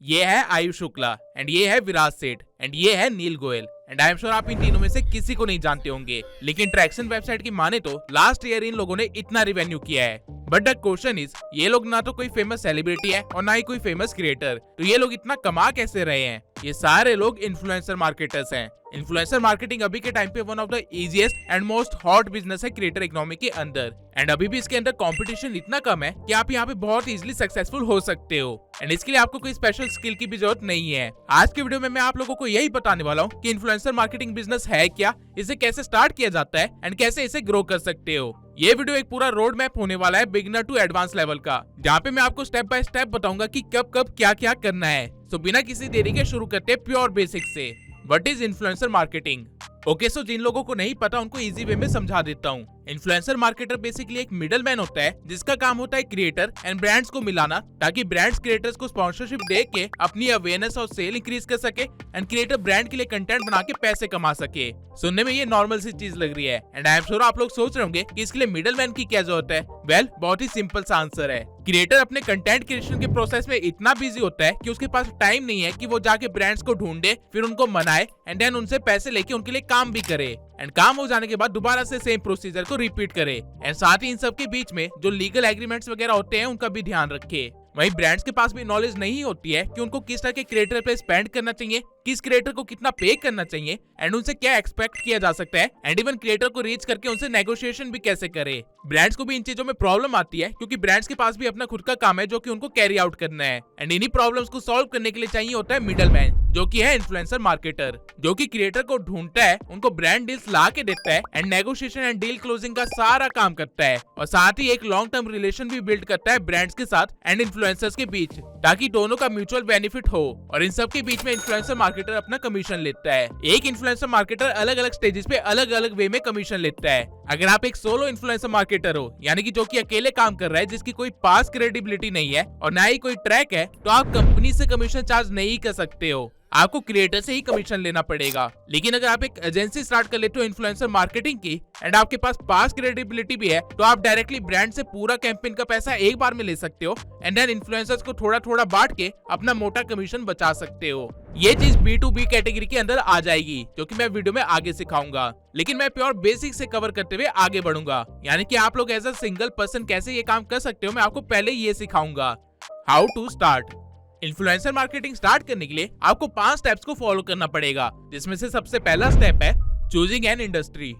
ये है आयुष शुक्ला एंड ये है विराज सेठ एंड ये है Neel Goyal and I am sure आप इन तीनों में से किसी को नहीं जानते होंगे, लेकिन ट्रैक्शन वेबसाइट की माने तो लास्ट ईयर इन लोगों ने इतना रिवेन्यू किया है। बट द क्वेश्चन इज, ये लोग ना तो कोई फेमस सेलिब्रिटी है और ना ही कोई फेमस क्रिएटर, तो ये लोग इतना कमा कैसे रहे हैं? ये सारे लोग इन्फ्लुएंसर मार्केटर्स हैं। इन्फ्लुएंसर मार्केटिंग अभी के टाइम पे one of the easiest and most hot business है क्रिएटर इकोनॉमी के अंदर, एंड अभी भी इसके अंदर कंपटीशन इतना कम है कि आप यहाँ पे बहुत इजीली सक्सेसफुल हो सकते हो, एंड इसके लिए आपको कोई स्पेशल स्किल की भी जरूरत नहीं है। आज के वीडियो में मैं आप लोगों को यही बताने वाला हूँ कि इन्फ्लुएंसर मार्केटिंग बिजनेस है क्या, इसे कैसे स्टार्ट किया जाता है एंड कैसे इसे ग्रो कर सकते हो। ये वीडियो एक पूरा रोड मैप होने वाला है बिगिनर टू एडवांस लेवल का, जहाँ पे मैं आपको स्टेप बाय स्टेप बताऊंगा कि कब कब क्या क्या करना है। सो बिना किसी देरी के शुरू करते हैं प्योर बेसिक से। What is influencer marketing? Okay, so जिन लोगों को नहीं पता उनको इजी वे में समझा देता हूँ। इन्फ्लुएंसर मार्केटर बेसिकली एक मिडल मैन होता है जिसका काम होता है क्रिएटर एंड ब्रांड्स को मिलाना, ताकि ब्रांड्स क्रिएटर्स को स्पॉन्सरशिप दे के अपनी अवेयरनेस और सेल इंक्रीज कर सके एंड क्रिएटर ब्रांड के लिए कंटेंट बना के पैसे कमा सके। सुनने में ये नॉर्मल सी चीज लग रही है एंड आई एम श्योर आप लोग सोच रहे होंगे कि इसके लिए मिडल मैन की क्या जरूरत है। वेल, बहुत ही सिंपल सा आंसर है। क्रिएटर अपने कंटेंट क्रिएशन के प्रोसेस में इतना बिजी होता है कि उसके पास टाइम नहीं है कि वो जाके ब्रांड्स को ढूंढे, फिर उनको मनाए एंड देन उनसे पैसे लेके उनके लिए काम भी करे, एंड काम हो जाने के बाद दोबारा से सेम प्रोसीजर को रिपीट करे, एंड साथ ही इन सब के बीच में जो लीगल एग्रीमेंट्स वगैरह होते हैं उनका भी ध्यान रखे। वहीं ब्रांड्स के पास भी नॉलेज नहीं होती है कि उनको किस तरह के क्रिएटर पे स्पेंड करना चाहिए, किस क्रिएटर को कितना पे करना चाहिए एंड उनसे क्या एक्सपेक्ट किया जा सकता है, एंड इवन क्रिएटर को रीच करके उनसे नेगोशिएशन भी कैसे करे। ब्रांड्स को भी इन चीजों में प्रॉब्लम आती है क्योंकि ब्रांड्स के पास भी अपना खुद का काम है जो कि उनको कैरी आउट करना है, एंड इन्हीं प्रॉब्लम्स को सॉल्व करने के लिए चाहिए होता है मिडल मैन, जो कि है इन्फ्लुएंसर मार्केटर, जो कि क्रिएटर को ढूंढता है, उनको ब्रांड डील्स ला के देता है and negotiation and deal closing का सारा काम करता है, और साथ ही एक लॉन्ग टर्म रिलेशन भी बिल्ड करता है ब्रांड्स के साथ एंड इन्फ्लुएंसर्स के बीच, ताकि दोनों का म्यूचुअल बेनिफिट हो। और इन सब के बीच में इन्फ्लुएंसर मार्केटर अपना कमीशन लेता है। एक इन्फ्लुएंसर मार्केटर अलग अलग स्टेजेस पे अलग अलग वे में कमीशन लेता है। अगर आप एक सोलो इन्फ्लुएंसर मार्केटर हो, यानी कि जो कि अकेले काम कर रहा है, जिसकी कोई पास क्रेडिबिलिटी नहीं है और ना ही कोई ट्रैक है, तो आप कंपनी से कमीशन चार्ज नहीं कर सकते हो, आपको क्रिएटर से ही कमीशन लेना पड़ेगा। लेकिन अगर आप एक एजेंसी स्टार्ट कर लेते हो इन्फ्लुएंसर मार्केटिंग की एंड आपके पास पास क्रेडिबिलिटी भी है, तो आप डायरेक्टली ब्रांड से पूरा कैंपेन का पैसा एक बार में ले सकते हो एंड देन इन्फ्लुएंसर्स को थोड़ा थोड़ा बांट के अपना मोटा कमीशन बचा सकते हो। ये चीज B2B कैटेगरी के अंदर आ जाएगी, जो कि मैं वीडियो में आगे सिखाऊंगा, लेकिन मैं प्योर बेसिक से कवर करते हुए आगे बढ़ूंगा, यानी कि आप लोग एज अ सिंगल पर्सन कैसे ये काम कर सकते हो, मैं आपको पहले ये सिखाऊंगा। How to start. Influencer marketing start करने के लिए आपको 5 स्टेप्स को फॉलो करना पड़ेगा, जिसमें से सबसे पहला स्टेप है चूजिंग एन इंडस्ट्री।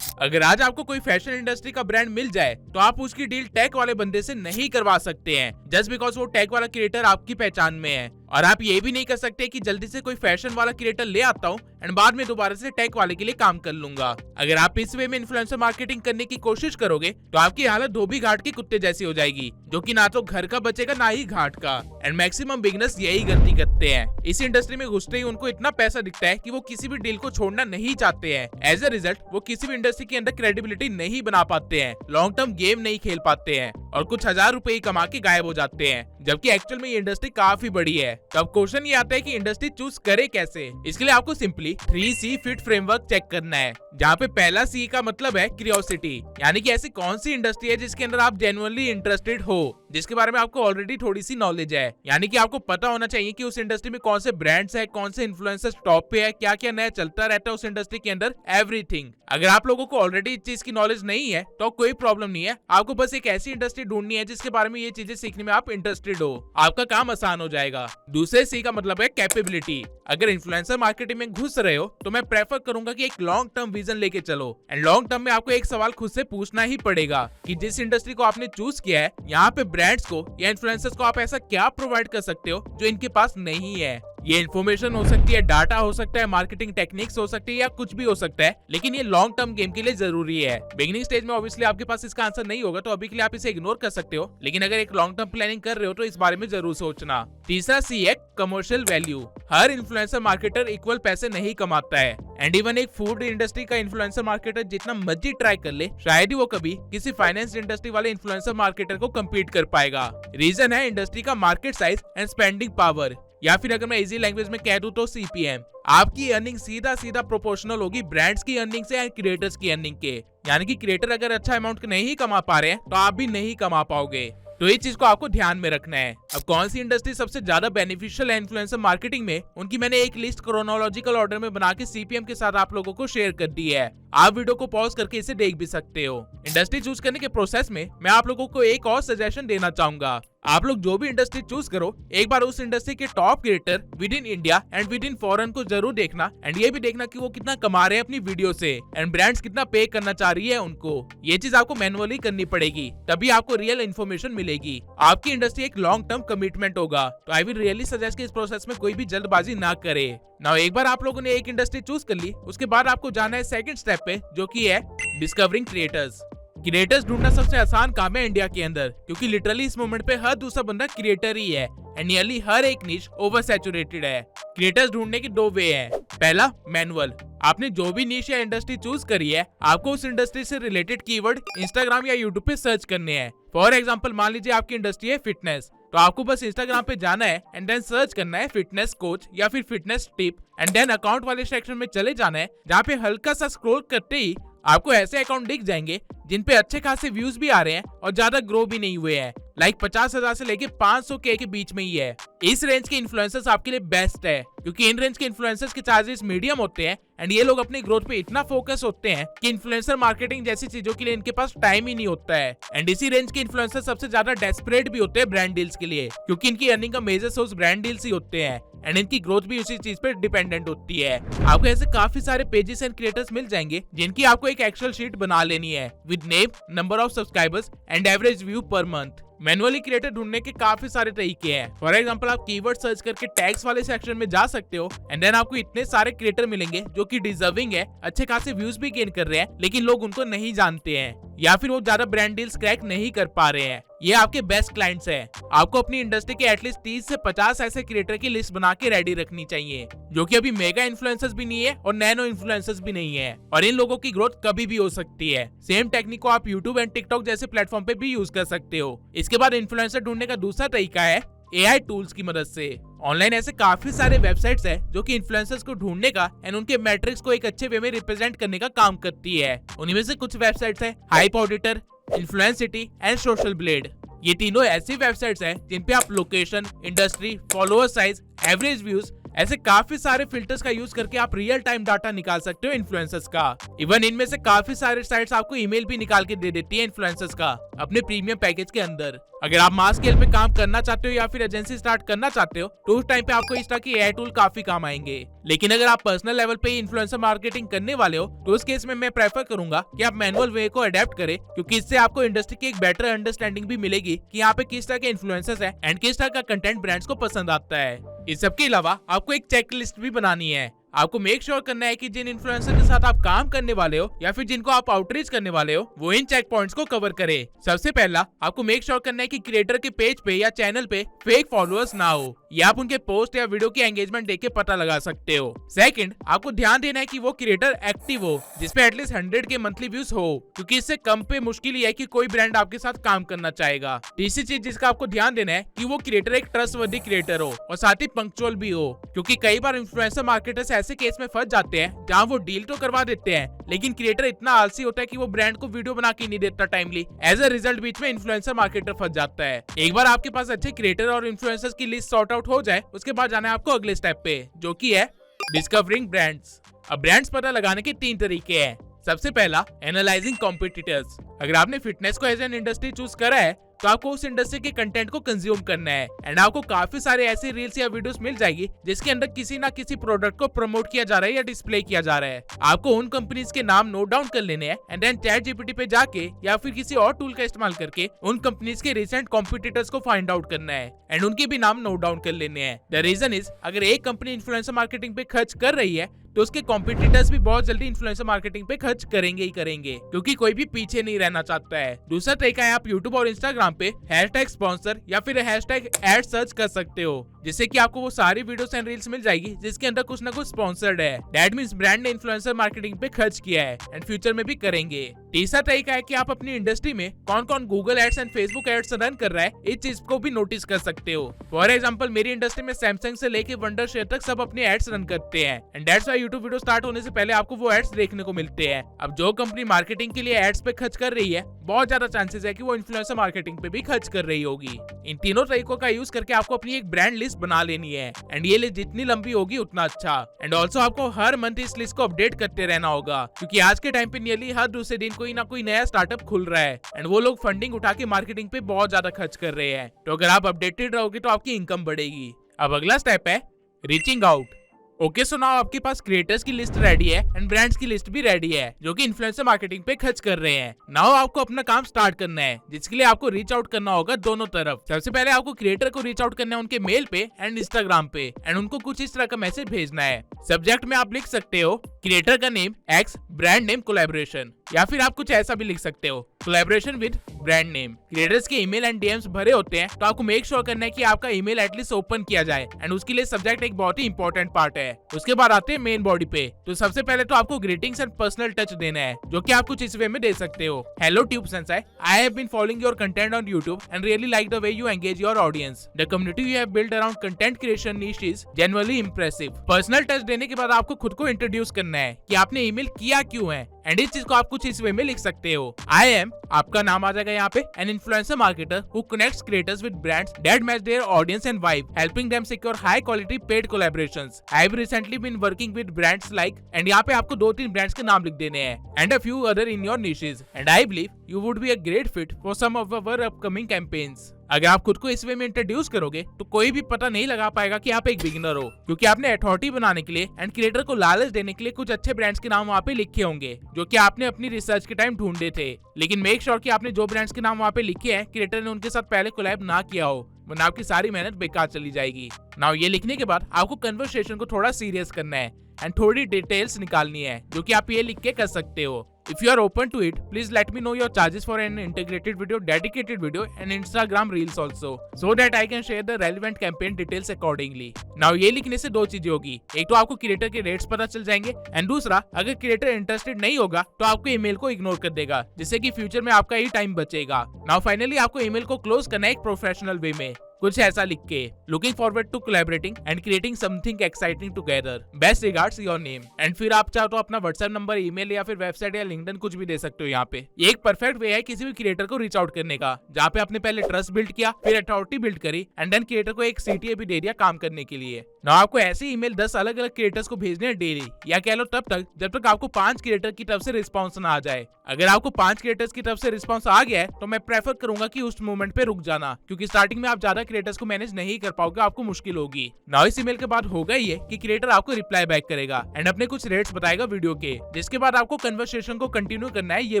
अगर आज आपको कोई फैशन इंडस्ट्री का ब्रांड मिल जाए तो आप उसकी डील टेक वाले बंदे से नहीं करवा सकते हैं, जस्ट बिकॉज वो टेक वाला क्रिएटर आपकी पहचान में है। और आप ये भी नहीं कर सकते कि जल्दी से कोई फैशन वाला क्रिएटर ले आता हूँ एंड बाद में दोबारा से टेक वाले के लिए काम कर लूंगा। अगर आप इस वे में इन्फ्लुएंसर मार्केटिंग करने की कोशिश करोगे तो आपकी हालत धोबी घाट के कुत्ते जैसी हो जाएगी, जो कि ना तो घर का बचेगा ना ही घाट का, एंड मैक्सिमम बिगनर्स यही गलती करते हैं। इस इंडस्ट्री में घुसते ही उनको इतना पैसा दिखता है कि वो किसी भी डील को छोड़ना नहीं चाहते हैं। एज अ रिजल्ट वो किसी भी इंडस्ट्री के अंदर क्रेडिबिलिटी नहीं बना पाते हैं, लॉन्ग टर्म गेम नहीं खेल पाते हैं और कुछ हजार रुपए ही कमा के गायब हो जाते हैं, जबकि एक्चुअल में ये इंडस्ट्री काफी बड़ी है। तब क्वेश्चन ये आता है कि इंडस्ट्री चूज करे कैसे। इसके लिए आपको simply 3C fit framework check करना है, जहाँ पे पहला C का मतलब है क्यूरियोसिटी, यानी कि ऐसी कौन सी इंडस्ट्री है जिसके अंदर आप जेन्युइनली इंटरेस्टेड हो, जिसके बारे में आपको ऑलरेडी थोड़ी सी नॉलेज है, यानी कि आपको पता होना चाहिए कि उस इंडस्ट्री में कौन से ब्रांड्स है, कौन से इन्फ्लुएंसर्स टॉप पे है, क्या क्या नया चलता रहता है उस इंडस्ट्री के अंदर, एवरीथिंग। अगर आप लोगों को ऑलरेडी इस चीज की नॉलेज नहीं है तो कोई प्रॉब्लम नहीं है, आपको बस एक ऐसी इंडस्ट्री ढूंढनी है जिसके बारे में ये चीजें सीखने में आप इंटरेस्टेड हो, आपका काम आसान हो जाएगा। दूसरे C का मतलब है कैपेबिलिटी। अगर इन्फ्लुएंसर मार्केटिंग में घुस रहे हो तो मैं प्रेफर करूंगा कि एक लॉन्ग टर्म विजन लेके चलो, एंड लॉन्ग टर्म में आपको एक सवाल खुद से पूछना ही पड़ेगा कि जिस इंडस्ट्री को आपने चूज किया है, यहाँ पे ब्रांड्स को या इन्फ्लुएंसर्स को आप ऐसा क्या प्रोवाइड कर सकते हो जो इनके पास नहीं है। ये इन्फॉर्मेशन हो सकती है, डाटा हो सकता है, मार्केटिंग टेक्निक्स हो सकती है या कुछ भी हो सकता है, लेकिन ये लॉन्ग टर्म गेम के लिए जरूरी है। बिगिनिंग स्टेज में ऑब्वियसली आपके पास इसका आंसर नहीं होगा, तो अभी के लिए आप इसे इग्नोर कर सकते हो, लेकिन अगर एक लॉन्ग टर्म प्लानिंग कर रहे हो तो इस बारे में जरूर सोचना। तीसरा C है कमर्शियल वैल्यू। हर इन्फ्लुएंसर मार्केटर इक्वल पैसे नहीं कमाता है, एंड इवन एक फूड इंडस्ट्री का इन्फ्लुएंसर मार्केटर जितना मर्जी ट्राई कर ले, शायद ही वो कभी किसी फाइनेंस इंडस्ट्री वाले इन्फ्लुएंसर मार्केटर को कम्पीट कर पाएगा। रीजन है इंडस्ट्री का market size and spending power, या फिर अगर मैं इजी लैंग्वेज में कह दूं तो CPM। आपकी अर्निंग सीधा सीधा प्रोपोर्शनल होगी ब्रांड्स की अर्निंग से एंड क्रिएटर्स की अर्निंग के, यानी कि क्रिएटर अगर अच्छा अमाउंट नहीं कमा पा रहे हैं तो आप भी नहीं कमा पाओगे। तो ये चीज को आपको ध्यान में रखना है। अब कौन सी इंडस्ट्री सबसे ज्यादा बेनिफिशियल है इन्फ्लुएंसर मार्केटिंग में, उनकी मैंने एक लिस्ट क्रोनोलॉजिकल ऑर्डर में बना के सीपीएम के साथ आप लोगों को शेयर कर दी है। आप वीडियो को पॉज करके इसे देख भी सकते हो। इंडस्ट्री चूज करने के प्रोसेस में मैं आप लोगों को एक और सजेशन देना चाहूंगा। आप लोग जो भी इंडस्ट्री चूज करो, एक बार उस इंडस्ट्री के top creator with in India and with in foreign को जरूर देखना, एंड ये भी देखना कि वो कितना कमा रहे हैं अपनी वीडियो से, एंड ब्रांड्स कितना पे करना चाह रही है उनको। ये चीज आपको मैनुअली करनी पड़ेगी, तभी आपको रियल इन्फॉर्मेशन मिलेगी। आपकी इंडस्ट्री एक लॉन्ग टर्म कमिटमेंट होगा, तो आई विल रियली सजेस्ट कि इस प्रोसेस में कोई भी जल्दबाजी ना करे। नाउ एक बार आप लोगों ने एक इंडस्ट्री चूज कर ली, उसके बाद आपको जाना है सेकंड स्टेप पे, जो कि है डिस्कवरिंग क्रिएटर्स। क्रिएटर्स ढूंढना सबसे आसान काम है इंडिया के अंदर, क्योंकि लिटरली इस मोमेंट पे हर दूसरा बंदा क्रिएटर ही है एंड नियरली हर एक निश ओवर सैचुरेटेड है। क्रिएटर्स ढूंढने के दो वे हैं। पहला, मैनुअल। आपने जो भी निश या इंडस्ट्री चूज करी है, आपको उस इंडस्ट्री से रिलेटेड कीवर्ड इंस्टाग्राम या यूट्यूब पे सर्च करने हैं। फॉर एग्जांपल, मान लीजिए आपकी इंडस्ट्री है फिटनेस, तो आपको बस इंस्टाग्राम पे जाना है एंड देन सर्च करना है फिटनेस कोच या फिर fitness tip, and then account वाले सेक्शन में चले जाना है, जहाँ पे हल्का सा स्क्रॉल करते ही आपको ऐसे अकाउंट दिख जाएंगे जिन पे अच्छे खासे व्यूज भी आ रहे हैं और ज्यादा ग्रो भी नहीं हुए हैं, लाइक 50,000 से लेके 500K के बीच में ही है। इस रेंज के इन्फ्लुएंसर्स आपके लिए बेस्ट है, क्योंकि इन रेंज के इन्फ्लुएंसर्स के चार्जेस मीडियम होते हैं एंड ये लोग अपनी ग्रोथ पे इतना फोकस होते हैं कि इन्फ्लुएंसर मार्केटिंग जैसी चीजों के लिए इनके पास टाइम ही नहीं होता है। एंड इसी रेंज के इन्फ्लुएंसर सबसे ज्यादा डेस्परेट भी होते हैं ब्रांड डील्स के लिए, क्योंकि इनकी अर्निंग का मेजर सोर्स ब्रांड डील्स ही होते हैं एंड इनकी ग्रोथ भी उसी चीज पे डिपेंडेंट होती है। आपको ऐसे काफी सारे पेजेस एंड क्रिएटर्स मिल जाएंगे जिनकी आपको एक एक्सेल शीट बना लेनी है with name, number of subscribers and average view per month. Manually creator ढूंढने के काफी सारे तरीके हैं। फॉर एग्जांपल, आप कीवर्ड सर्च करके टैग्स वाले सेक्शन में जा सकते हो एंड देन आपको इतने सारे क्रिएटर मिलेंगे जो कि डिजर्विंग है, अच्छे खासे व्यूज भी गेन कर रहे हैं, लेकिन लोग उनको नहीं जानते हैं या फिर वो ज्यादा ब्रांड डील्स क्रैक नहीं कर पा रहे हैं। ये आपके बेस्ट क्लाइंट्स हैं। आपको अपनी इंडस्ट्री के एटलीस्ट 30 से 50 ऐसे क्रिएटर की लिस्ट बना के रेडी रखनी चाहिए, जो कि अभी मेगा इन्फ्लुएंसर्स भी नहीं है और नैनो इन्फ्लुएंसर्स भी नहीं है, और इन लोगों की ग्रोथ कभी भी हो सकती है। सेम टेक्निक को आप यूट्यूब एंड टिकटॉक जैसे प्लेटफॉर्म पे भी यूज कर सकते हो। इसके बाद इन्फ्लुएंसर ढूंढने का दूसरा तरीका है AI टूल्स की मदद से। ऑनलाइन ऐसे काफी सारे वेबसाइट्स हैं जो कि इन्फ्लुएंसर्स को ढूंढने का एंड उनके मैट्रिक्स को एक अच्छे वे में रिप्रेजेंट करने का काम करती है। उन्हीं में से कुछ वेबसाइट्स हैं hype auditor, Influencity and social blade. ये तीनों ऐसी वेबसाइट्स हैं जिन पे आप location, industry, follower size, average views, ऐसे काफी सारे फिल्टर्स का यूज करके आप रियल टाइम डाटा निकाल सकते हो इन्फ्लुएंसर्स का। इवन इनमें से काफी सारे साइट्स आपको ईमेल भी निकाल के दे देती है इन्फ्लुएंसर्स का अपने प्रीमियम पैकेज के अंदर। अगर आप मास स्केल पे काम करना चाहते हो या फिर एजेंसी स्टार्ट करना चाहते हो, तो उस टाइम पे आपको इस तरह की AI टूल काफी काम आएंगे। लेकिन अगर आप पर्सनल लेवल पे इन्फ्लुएंसर मार्केटिंग करने वाले हो, तो उस केस में मैं प्रेफर करूंगा कि आप मैनुअल वे को अडेप्ट करें, क्योंकि इससे आपको इंडस्ट्री की एक बेटर अंडरस्टैंडिंग भी मिलेगी कि यहाँ पे किस तरह के इन्फ्लुएंसर्स हैं एंड किस तरह का कंटेंट ब्रांड्स को पसंद आता है। इस सब के अलावा आपको एक चेक लिस्ट भी बनानी है। आपको मेक श्योर करना है कि जिन इन्फ्लुएंसर के साथ आप काम करने वाले हो या फिर जिनको आप आउटरीच करने वाले हो, वो इन चेक पॉइंट्स को कवर करे। सबसे पहला, आपको मेक श्योर करना है कि क्रिएटर के पेज पे या चैनल पे फेक फॉलोअर्स ना हो, या आप उनके पोस्ट या वीडियो की एंगेजमेंट देख के पता लगा सकते हो। सेकंड, आपको ध्यान देना है कि वो क्रिएटर एक्टिव हो, जिसपे एटलीस्ट 100 के मंथली व्यूज हो, क्योंकि इससे कम पे मुश्किल ही है कि कोई ब्रांड आपके साथ काम करना चाहेगा। तीसरी चीज जिसका आपको ध्यान देना है कि वो क्रिएटर एक ट्रस्टवर्दी क्रिएटर हो और साथ ही पंक्चुअल भी हो, क्योंकि कई बार इन्फ्लुएंसर मार्केटर्स ऐसे केस में फंस जाते हैं जहाँ वो डील तो करवा देते हैं, लेकिन क्रिएटर इतना आलसी होता है कि वो ब्रांड को वीडियो बना के नहीं देता टाइमली। एज अ रिजल्ट बीच में इन्फ्लुएंसर मार्केटर फंस जाता है। एक बार आपके पास अच्छे क्रिएटर और इन्फ्लुएंसर्स की लिस्ट सॉर्ट आउट हो जाए, उसके बाद जाना है आपको अगले स्टेप पे, जो कि है डिस्कवरिंग ब्रांड्स। अब ब्रांड्स पता लगाने के 3 तरीके हैं। सबसे पहला, एनालाइजिंग कॉम्पिटिटर्स। अगर आपने फिटनेस को एज एन इंडस्ट्री चूज करा है, तो आपको उस इंडस्ट्री के कंटेंट को कंज्यूम करना है एंड आपको काफी सारे ऐसे रील्स या वीडियोस मिल जाएगी जिसके अंदर किसी ना किसी प्रोडक्ट को प्रमोट किया जा रहा है या डिस्प्ले किया जा रहा है। आपको उन कंपनीज के नाम नोट डाउन कर लेने हैं एंड देन चैट जीपीटी पे जाके या फिर किसी और टूल का इस्तेमाल करके उन कंपनीज के रिसेंट कॉम्पिटिटर्स को फाइंड आउट करना है एंड उनके भी नाम नोट डाउन कर लेने हैं। द रीजन इज, अगर एक कंपनी इन्फ्लुएंसर मार्केटिंग पे खर्च कर रही है, तो उसके कॉम्पिटिटर्स भी बहुत जल्दी इन्फ्लुएंसर मार्केटिंग पे खर्च करेंगे ही करेंगे, क्योंकि कोई भी पीछे नहीं रहना चाहता है। दूसरा तरीका है, आप यूट्यूब और इंस्टाग्राम पे हैशटैग स्पॉन्सर या फिर हैशटैग एड सर्च कर सकते हो। जिससे कि आपको वो सारी वीडियोस एंड रील्स मिल जाएगी जिसके अंदर कुछ ना कुछ स्पॉन्सर्ड है। दैट मींस ब्रांड ने इन्फ्लुएंसर मार्केटिंग पे खर्च किया है एंड फ्यूचर में भी करेंगे। तीसरा तरीका है कि आप अपनी इंडस्ट्री में कौन कौन Google ads and Facebook ads run कर रहा है इस चीज को भी नोटिस कर सकते हो। फॉर एग्जांपल मेरी इंडस्ट्री में सैमसंग से लेके वंडर शेयर तक सब अपने एड्स रन करते हैं and that's why YouTube video start होने से पहले आपको वो एड्स देखने को मिलते हैं। अब जो कंपनी मार्केटिंग के लिए एड्स पे खर्च कर रही है बहुत ज्यादा चांसेस है कि वो इन्फ्लुएंसर मार्केटिंग पे भी खर्च कर रही होगी। इन तीनों तरीकों का यूज करके आपको अपनी एक ब्रांड लिस्ट बना लेनी है एंड ये लिस्ट जितनी लंबी होगी उतना अच्छा। एंड ऑल्सो आपको हर मंथ इस लिस्ट को अपडेट करते रहना होगा क्योंकि आज के टाइम पे नियरली हर दूसरे दिन कोई ना कोई नया स्टार्टअप खुल रहा है एंड वो लोग फंडिंग उठा के मार्केटिंग पे बहुत ज्यादा खर्च कर रहे हैं। तो अगर आप अपडेटेड रहोगे तो आपकी इनकम बढ़ेगी। अब अगला स्टेप है reaching out. Okay so now आपके पास क्रिएटर्स की लिस्ट रेडी है एंड ब्रांड्स की लिस्ट भी रेडी है जो कि इन्फ्लुएंसर मार्केटिंग पे खर्च कर रहे हैं। नाउ आपको अपना काम स्टार्ट करना है जिसके लिए आपको रीच आउट करना होगा दोनों तरफ। सबसे पहले आपको क्रिएटर को रीच आउट करना है उनके मेल पे एंड इंस्टाग्राम पे एंड उनको कुछ इस तरह का मैसेज भेजना है। सब्जेक्ट में आप लिख सकते हो क्रिएटर का name x brand name collaboration, या फिर आप कुछ ऐसा भी लिख सकते हो collaboration with brand name. Creators के ईमेल एंड डीएम्स भरे होते हैं तो आपको मेक श्योर करना है कि आपका ईमेल एटलीस्ट ओपन किया जाए एंड उसके लिए सब्जेक्ट एक बहुत ही इंपॉर्टेंट पार्ट है। उसके बाद आते हैं मेन बॉडी पे। तो सबसे पहले तो आपको ग्रीटिंग्स एंड पर्सनल टच देना है जो कि आप कुछ इस वे में दे सकते हो। Hello Tube Sensei, I have been following your content on YouTube and really like the way you engage your audience. The community you have build around content creation niche is genuinely impressive. Personal touch देने के बाद आपको खुद को introduce करना है कि आपने ईमेल किया क्यों है एंड इस चीज को आप कुछ इस वे में लिख सकते हो। आई एम, आपका नाम आ जाएगा यहाँ पे, an influencer marketer who connects creators with brands that match their audience and vibe, helping them secure high quality paid collaborations. I have recently been working with brands like, and यहाँ पे आपको 2-3 brands के नाम लिख देने हैं and a few other in your niches and I believe you would be a great fit for some of our upcoming campaigns. अगर आप खुद को इस वे में इंट्रोड्यूस करोगे तो कोई भी पता नहीं लगा पाएगा कि आप एक बिगिनर हो क्योंकि आपने अथॉरिटी बनाने के लिए एंड क्रिएटर को लालच देने के लिए कुछ अच्छे ब्रांड्स के नाम वहाँ पे लिखे होंगे जो कि आपने अपनी रिसर्च के टाइम ढूंढे थे। लेकिन मेक श्योर कि आपने जो ब्रांड्स के नाम वहाँ पे लिखे हैं क्रिएटर ने उनके साथ पहले कोलैब ना किया हो, वरना आपकी सारी मेहनत बेकार चली जाएगी। नाउ ये लिखने के बाद आपको कन्वर्सेशन को थोड़ा सीरियस करना है एंड थोड़ी डिटेल्स निकालनी है जो कि आप ये लिख के कर सकते हो। If you are open to it, please let me know your charges for an integrated video, dedicated video and Instagram reels also, so that I can share the relevant campaign details accordingly. Now ये लिखने से दो चीजें होगी, एक तो आपको creator के रेट्स पता चल जाएंगे एंड दूसरा अगर क्रिएटर इंटरेस्टेड नहीं होगा तो आपको ईमेल को इग्नोर कर देगा जिससे कि फ्यूचर में आपका ही टाइम बचेगा। नाउ फाइनली आपको ईमेल को क्लोज करना है एक प्रोफेशनल वे में, कुछ ऐसा लिख के looking forward to collaborating and creating something exciting together, best regards your name. And फिर आप चाहो तो अपना व्हाट्सएप नंबर, ईमेल या फिर वेबसाइट या लिंक्डइन कुछ भी दे सकते हो। यहाँ पे ये एक परफेक्ट वे है किसी भी क्रिएटर को रीच आउट करने का जहाँ पे आपने पहले ट्रस्ट बिल्ड किया, फिर अथॉरिटी बिल्ड करी एंड देन क्रिएटर को एक सीटीए भी दे दिया काम करने के लिए। ना आपको ऐसे ईमेल 10 अलग अलग क्रिएटर्स को भेजने हैं डेली, या कह लो तब तक जब तक आपको 5 क्रिएटर की तरफ से रिस्पॉन्स ना आ जाए। अगर आपको 5 क्रिएटर्स की तरफ से रिस्पॉन्स आ गया है तो मैं प्रेफर करूंगा कि उस मोमेंट पे रुक जाना क्योंकि स्टार्टिंग में आप ज्यादा क्रिएटर्स को मैनेज नहीं कर पाओगे, आपको मुश्किल होगी। नाउ इस ईमेल के बाद होगा ये कि क्रिएटर आपको रिप्लाई बैक करेगा एंड अपने कुछ रेट्स बताएगा वीडियो के, जिसके बाद आपको कन्वर्सेशन को कंटिन्यू करना है ये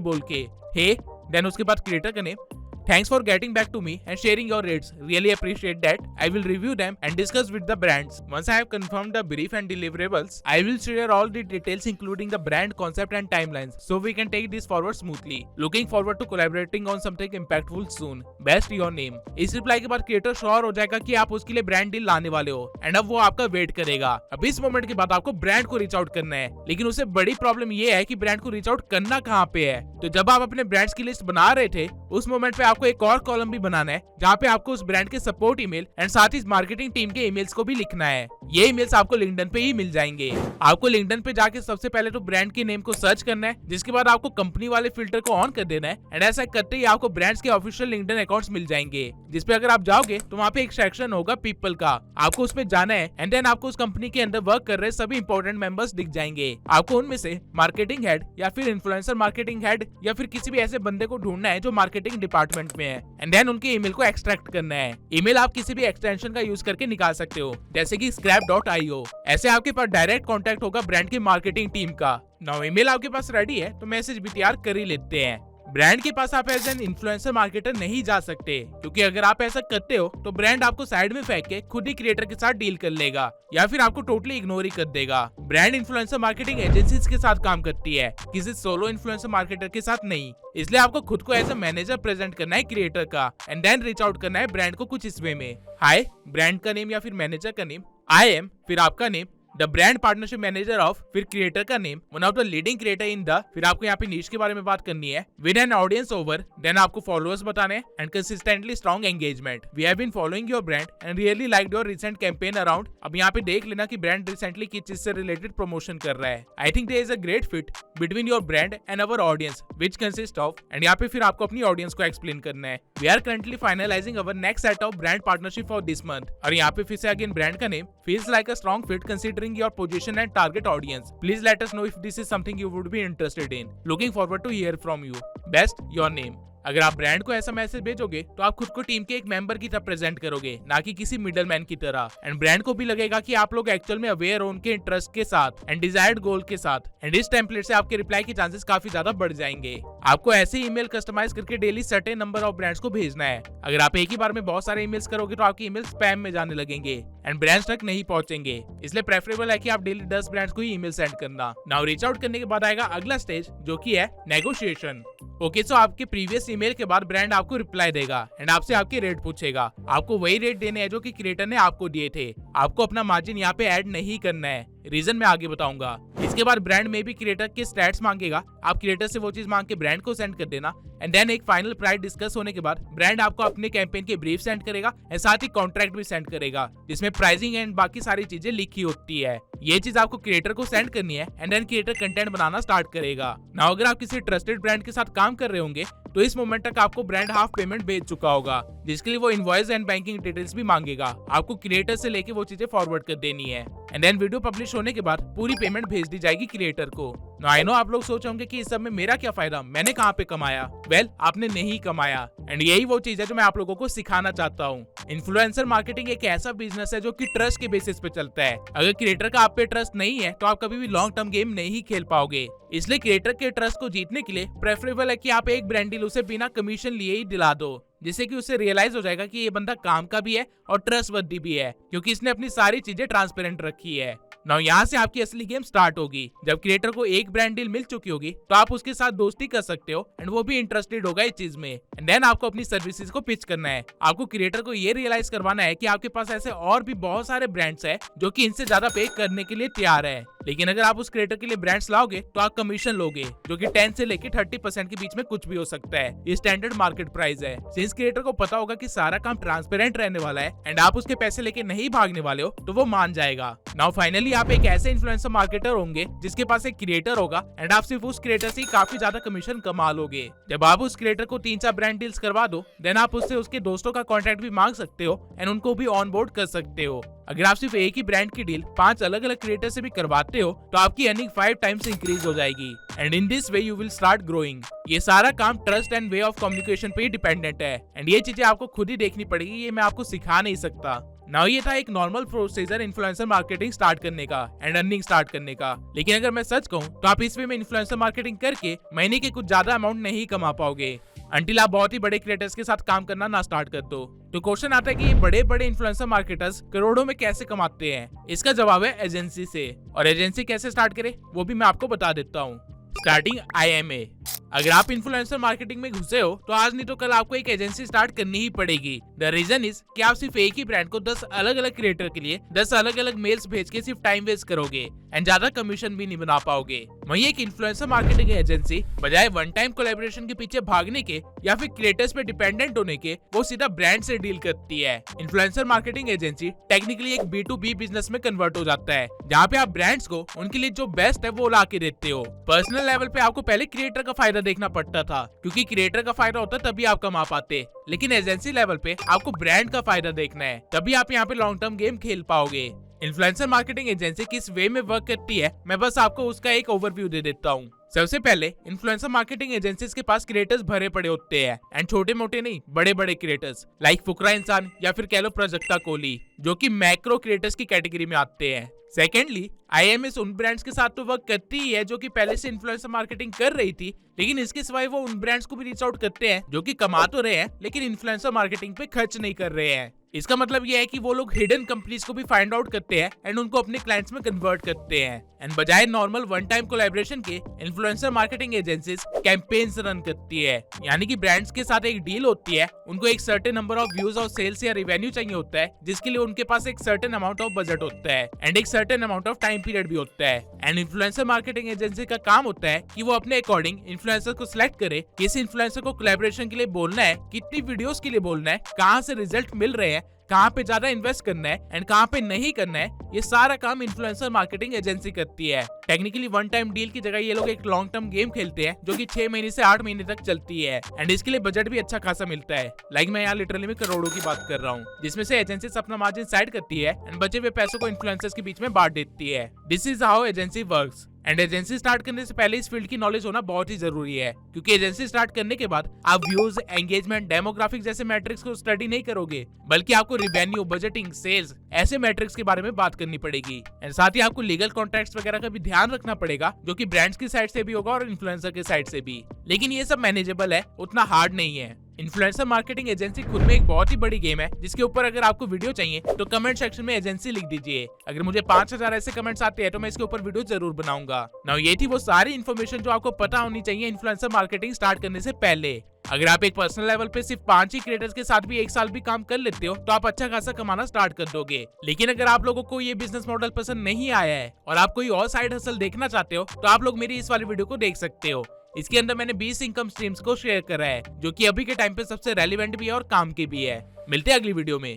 बोल के हे, देन उसके बाद क्रिएटर का name, Thanks for getting back to me and sharing your rates. Really appreciate that. I will review them and discuss with the brands. Once I have confirmed the brief and deliverables, I will share all the details including the brand concept and timelines so we can take this forward smoothly. Looking forward to collaborating on something impactful soon. Best your name. इस reply के बाद creator sure हो जाएगा कि आप उसके लिए brand deal लाने वाले हो एंड अब वो आपका वेट करेगा। अब इस मोमेंट के बाद आपको ब्रांड को रीच आउट करना है, लेकिन उससे बड़ी प्रॉब्लम ये है कि ब्रांड को रीच आउट करना कहाँ पे है। तो जब आप अपने ब्रांड्स की लिस्ट बना रहे थे उस मोमेंट पे आपको एक और कॉलम भी बनाना है जहाँ पे आपको उस ब्रांड के सपोर्ट ईमेल एंड साथ ही मार्केटिंग टीम के ईमेल्स को भी लिखना है। ये ईमेल्स आपको लिंक्डइन पे ही मिल जाएंगे। आपको लिंक्डइन पे जाके सबसे पहले तो ब्रांड के नेम को सर्च करना है, जिसके बाद आपको कंपनी वाले फिल्टर को ऑन कर देना है एंड ऐसा करते ही आपको ब्रांड्स के ऑफिशियल लिंक्डइन अकाउंट्स मिल जाएंगे, जिसपे अगर आप जाओगे तो वहाँ पे एक सेक्शन होगा पीपल का, आपको उस पे जाना है एंड देन आपको उस कंपनी के अंदर वर्क कर रहे सभी इंपॉर्टेंट मेंबर्स दिख जाएंगे। आपको उनमें से मार्केटिंग हेड या फिर इन्फ्लुएंसर मार्केटिंग हेड या फिर किसी भी ऐसे बंदे को ढूंढना है जो मार्केटिंग डिपार्टमेंट में है एंड देन उनके ईमेल को एक्सट्रैक्ट करना है। ईमेल आप किसी भी एक्सटेंशन का यूज करके निकाल सकते हो जैसे कि scrap.io। ऐसे आपके पास डायरेक्ट कॉन्टेक्ट होगा ब्रांड की मार्केटिंग टीम का। नाउ ईमेल आपके पास रेडी है तो मैसेज भी तैयार कर ही लेते हैं। ब्रांड के पास आप एज एन इन्फ्लुएंसर मार्केटर नहीं जा सकते, क्योंकि अगर आप ऐसा करते हो तो ब्रांड आपको साइड में फेंक के खुद ही क्रिएटर के साथ डील कर लेगा या फिर आपको टोटली इग्नोर ही कर देगा। ब्रांड इन्फ्लुएंसर मार्केटिंग एजेंसीज के साथ काम करती है, किसी सोलो इन्फ्लुएंसर मार्केटर के साथ नहीं। इसलिए आपको खुद को एज अ मैनेजर प्रेजेंट करना है क्रिएटर का एंड देन रीच आउट करना है ब्रांड को कुछ इस वे में। हाय, ब्रांड का नेम या फिर मैनेजर का नेम, आई एम फिर आपका name, the brand partnership manager of फिर क्रिएटर का name, one of the leading creator in the, फिर आपको यहाँ पे नीश के बारे में बात करनी है, with an audience over, then आपको फॉलोअर्स बताने and consistently strong engagement. We have been following your brand and really liked your recent campaign around. अब यहाँ पे देख लेना कि ब्रांड रिसेंटली किस चीज से रिलेटेड प्रमोशन कर रहा है। I think there is a great fit between your brand and our audience which consist of, and यहाँ पे फिर आपको अपनी ऑडियंस को एक्सप्लेन करना है। We are currently finalising our next set of brand partnership for this month, और यहाँ पे फिर से अगेन ब्रांड का name feels like a strong fit considering your position and target audience. Please let us know if this is something you would be interested in. Looking forward to hear from you. Best, your name. अगर आप brand को ऐसा message भेजोगे तो आप खुद को team के एक मेंबर की तरह प्रेजेंट करोगे, ना कि किसी मिडल मैन की तरह। एंड ब्रांड को भी लगेगा कि आप लोग एक्चुअल में अवेयर हो उनके इंटरेस्ट के साथ एंड डिजायर्ड गोल के साथ। एंड इस टेम्पलेट से आपके रिप्लाई के चांसेस काफी ज्यादा बढ़ जाएंगे। आपको ऐसे ईमेल कस्टमाइज करके daily certain number of brands को भेजना है। अगर आप एक ही बार में बहुत सारे ईमेल्स करोगे तो आपके ईमेल स्पैम में जाने लगेंगे एंड ब्रांड्स तक नहीं पहुंचेंगे। इसलिए प्रेफरेबल है कि आप डेली 10 ब्रांड्स को ही ईमेल सेंड करना। नाउ रीच आउट करने के बाद आएगा अगला स्टेज, जो कि है नेगोशिएशन। ओके, सो आपके प्रीवियस ईमेल के बाद ब्रांड आपको रिप्लाई देगा एंड आपसे आपके रेट पूछेगा। आपको वही रेट देने हैं जो कि क्रिएटर ने आपको दिए थे। आपको अपना मार्जिन यहाँ पे ऐड नहीं करना है, रीजन मैं आगे बताऊंगा। इसके बाद ब्रांड में भी क्रिएटर के स्टैट्स मांगेगा। आप क्रिएटर से वो चीज मांग के ब्रांड को सेंड कर देना एंड देन एक फाइनल प्राइस डिस्कस होने के बाद ब्रांड आपको अपने कैंपेन के ब्रीफ सेंड करेगा एंड साथ ही कॉन्ट्रैक्ट भी सेंड करेगा, जिसमें प्राइसिंग एंड बाकी सारी चीजें लिखी होती है। ये चीज आपको क्रिएटर को सेंड करनी है एंड देन क्रिएटर कंटेंट बनाना स्टार्ट करेगा। नाउ अगर आप किसी ट्रस्टेड ब्रांड के साथ काम कर रहे होंगे तो इस मोमेंट तक आपको ब्रांड हाफ पेमेंट भेज चुका होगा, जिसके लिए वो इनवॉइस एंड बैंकिंग डिटेल्स भी मांगेगा। आपको क्रिएटर से लेके वो चीजें फॉरवर्ड कर देनी है एंड देन वीडियो पब्लिश होने के बाद पूरी पेमेंट भेज दी जाएगी क्रिएटर को। आई नो आप लोग सोच होंगे कि इस सब में मेरा क्या फायदा, मैंने कहाँ पे कमाया। वेल, आपने नहीं कमाया एंड यही वो चीज है जो मैं आप लोगों को सिखाना चाहता हूँ। इन्फ्लुएंसर मार्केटिंग एक ऐसा बिजनेस है जो कि ट्रस्ट के बेसिस पे चलता है। अगर क्रिएटर का आप पे ट्रस्ट नहीं है तो आप कभी भी लॉन्ग टर्म गेम नहीं खेल पाओगे। इसलिए क्रिएटर के ट्रस्ट को जीतने के लिए प्रेफरेबल है कि आप एक ब्रांड डील उसे बिना कमीशन लिए ही दिला दो, जिससे कि उसे रियलाइज हो जाएगा कि ये बंदा काम का भी है और ट्रस्टवर्दी भी है, क्योंकि इसने अपनी सारी चीजें ट्रांसपेरेंट रखी है। नाउ यहाँ से आपकी असली गेम स्टार्ट होगी। जब क्रिएटर को एक ब्रांड डील मिल चुकी होगी तो आप उसके साथ दोस्ती कर सकते हो एंड वो भी इंटरेस्टेड होगा इस चीज में एंड देन आपको अपनी सर्विसेज को पिच करना है। आपको क्रिएटर को ये रियलाइज करवाना है कि आपके पास ऐसे और भी बहुत सारे ब्रांड्स हैं जो कि इनसे ज्यादा पे करने के लिए तैयार है, लेकिन अगर आप उस क्रिएटर के लिए ब्रांड्स लाओगे तो आप कमीशन लोगे, जो कि 10 से लेके 30% के बीच में कुछ भी हो सकता है। ये स्टैंडर्ड मार्केट प्राइस है। सिंस क्रिएटर को पता होगा कि सारा काम ट्रांसपेरेंट रहने वाला है एंड आप उसके पैसे लेके नहीं भागने वाले हो, तो वो मान जाएगा। नाउ फाइनली आप एक ऐसे इन्फ्लुएंसर मार्केटर होंगे जिसके पास एक क्रिएटर होगा एंड आप सिर्फ उस क्रिएटर से काफी ज्यादा कमीशन कमा लोगे। जब आप उस क्रिएटर को 3-4 ब्रांड डील्स करवा दो, देन आप उससे उसके दोस्तों का कॉन्ट्रैक्ट भी मांग सकते हो एंड उनको भी ऑन बोर्ड कर सकते हो। अगर आप सिर्फ एक ही ब्रांड की डील 5 अलग अलग क्रिएटर से भी करवाते हो तो आपकी अर्निंग 5 टाइम्स इंक्रीज हो जाएगी and in this way you will start growing. ये सारा काम trust and way of communication पे ही डिपेंडेंट है एंड ये चीजें आपको खुद ही देखनी पड़ेगी, ये मैं आपको सिखा नहीं सकता। नाउ ये था एक normal procedure influencer marketing start करने का एंड अर्निंग स्टार्ट करने का, लेकिन अगर मैं सच कहूँ तो आप इस वे में इन्फ्लुएंसर मार्केटिंग करके महीने के कुछ ज्यादा अमाउंट नहीं कमा पाओगे अंटिल आप बहुत ही बड़े क्रिएटर्स के साथ काम करना ना स्टार्ट कर दो। तो क्वेश्चन आता है कि ये बड़े बड़े इन्फ्लुएंसर मार्केटर्स करोड़ों में कैसे कमाते हैं। इसका जवाब है एजेंसी से, और एजेंसी कैसे स्टार्ट करे वो भी मैं आपको बता देता हूँ। Starting IMA। अगर आप इन्फ्लुएंसर मार्केटिंग में घुसे हो तो आज नहीं तो कल आपको एक एजेंसी स्टार्ट करनी ही पड़ेगी। द रीजन इज कि आप सिर्फ एक ही ब्रांड को 10 अलग अलग क्रिएटर के लिए 10 अलग अलग मेल्स भेज के सिर्फ टाइम वेस्ट करोगे एंड ज्यादा कमीशन भी नहीं बना पाओगे। वहीं एक इन्फ्लुएंसर मार्केटिंग एजेंसी बजाय वन टाइम कोलैबोरेशन के पीछे भागने के या फिर क्रिएटर्स पे डिपेंडेंट होने के, वो सीधा ब्रांड से डील करती है। इन्फ्लुएंसर मार्केटिंग एजेंसी टेक्निकली एक B2B बिजनेस में कन्वर्ट हो जाता है, जहाँ पे आप ब्रांड्स को उनके लिए जो बेस्ट है वो ला के देते हो। पर्सनल लेवल पे आपको पहले क्रिएटर का फायदा देखना पड़ता था, क्योंकि क्रिएटर का फायदा होता तभी आप कमा पाते, लेकिन एजेंसी लेवल पे आपको ब्रांड का फायदा देखना है, तभी आप यहाँ पे लॉन्ग टर्म गेम खेल पाओगे। इन्फ्लुएंसर मार्केटिंग एजेंसी किस वे में वर्क करती है मैं बस आपको उसका एक ओवरव्यू दे देता हूँ। सबसे पहले इन्फ्लुएंसर मार्केटिंग एजेंसीज के पास क्रिएटर्स भरे पड़े होते हैं एंड छोटे मोटे नहीं, बड़े बड़े क्रिएटर्स लाइक फुकरा इंसान या फिर कह लो प्राजक्ता कोहली, जो कि मैक्रो क्रिएटर्स की कैटेगरी में आते हैं। सेकेंडली, आईएमएस उन ब्रांड्स के साथ तो वर्क करती ही है जो कि पहले से इन्फ्लुएंसर मार्केटिंग कर रही थी, लेकिन इसके सिवाय वो उन ब्रांड्स को भी रीच आउट करते हैं जो कि कमा तो रहे हैं लेकिन इन्फ्लुएंसर मार्केटिंग पे खर्च नहीं कर रहे हैं। इसका मतलब यह है कि वो लोग हिडन कंपनीज को भी फाइंड आउट करते हैं एंड उनको अपने क्लाइंट्स में कन्वर्ट करते हैं। एंड बजाय नॉर्मल वन टाइम कोलैबोरेशन के, influencer marketing agencies campaigns run करती है। यानी कि ब्रांड्स के साथ एक डील होती है, उनको एक सर्टेन नंबर ऑफ व्यूज और सेल्स या रेवेन्यू चाहिए होता है, जिसके लिए उनके पास एक सर्टेन अमाउंट ऑफ बजट होता है एंड एक certain amount of time period भी होता है। एंड इन्फ्लुएंसर मार्केटिंग एजेंसी का काम होता है कि वो अपने अकॉर्डिंग इन्फ्लुएंसर को सिलेक्ट करे, किस इन्फ्लुएंसर को कोलैबोरेशन के लिए बोलना है, कितनी वीडियोस के लिए बोलना है, कहाँ से रिजल्ट मिल रहे हैं, कहाँ पे ज्यादा इन्वेस्ट करना है एंड कहाँ पे नहीं करना है। ये सारा काम इन्फ्लुएंसर मार्केटिंग एजेंसी करती है। टेक्निकली वन टाइम डील की जगह ये लोग एक लॉन्ग टर्म गेम खेलते हैं जो कि 6 महीने से 8 महीने तक चलती है एंड इसके लिए बजट भी अच्छा खासा मिलता है। लाइक मैं यहाँ लिटरली में करोड़ों की बात कर रहा हूँ, जिसमें से एजेंसी अपना मार्जिन साइड करती है एंड बचे हुए पैसों को इन्फ्लुएंसर्स के बीच में बांट देती है। This is how agency works. And agency start करने से पहले इस फील्ड की नॉलेज होना बहुत ही जरूरी है, क्योंकि एजेंसी स्टार्ट करने के बाद आप व्यूज, एंगेजमेंट, डेमोग्राफिक जैसे मैट्रिक्स को स्टडी नहीं करोगे, बल्कि आपको रिवेन्यू, बजटिंग, सेल्स ऐसे मैट्रिक्स के बारे में बात करनी पड़ेगी। एंड साथ ही आपको लीगल कॉन्ट्रैक्ट्स वगैरह का भी ध्यान रखना पड़ेगा, जो कि ब्रांड्स की साइड से भी होगा और इन्फ्लुएंसर के साइड से भी। लेकिन ये सब मैनेजेबल है, उतना हार्ड नहीं है। इन्फ्लुएंसर मार्केटिंग एजेंसी खुद में एक बहुत ही बड़ी गेम है, जिसके ऊपर अगर आपको वीडियो चाहिए तो कमेंट सेक्शन में एजेंसी लिख दीजिए। अगर मुझे 5000 ऐसे कमेंट्स आते हैं तो मैं इसके ऊपर वीडियो जरूर बनाऊंगा। नाउ ये थी वो सारी इन्फॉर्मेशन जो आपको पता होनी चाहिए इन्फ्लुएंसर मार्केटिंग स्टार्ट करने से पहले। अगर आप एक पर्सनल लेवल पे सिर्फ 5 ही क्रिएटर्स के साथ भी 1 साल भी काम कर लेते हो तो आप अच्छा खासा कमाना स्टार्ट कर दोगे। लेकिन अगर आप लोगों को ये बिजनेस मॉडल पसंद नहीं आया है और आप कोई और साइड हसल देखना चाहते हो तो आप लोग मेरी इस वाली वीडियो को देख सकते हो। इसके अंदर मैंने 20 इनकम स्ट्रीम्स को शेयर करा है, जो कि अभी के टाइम पे सबसे रेलिवेंट भी है और काम की भी है। मिलते हैं अगली वीडियो में।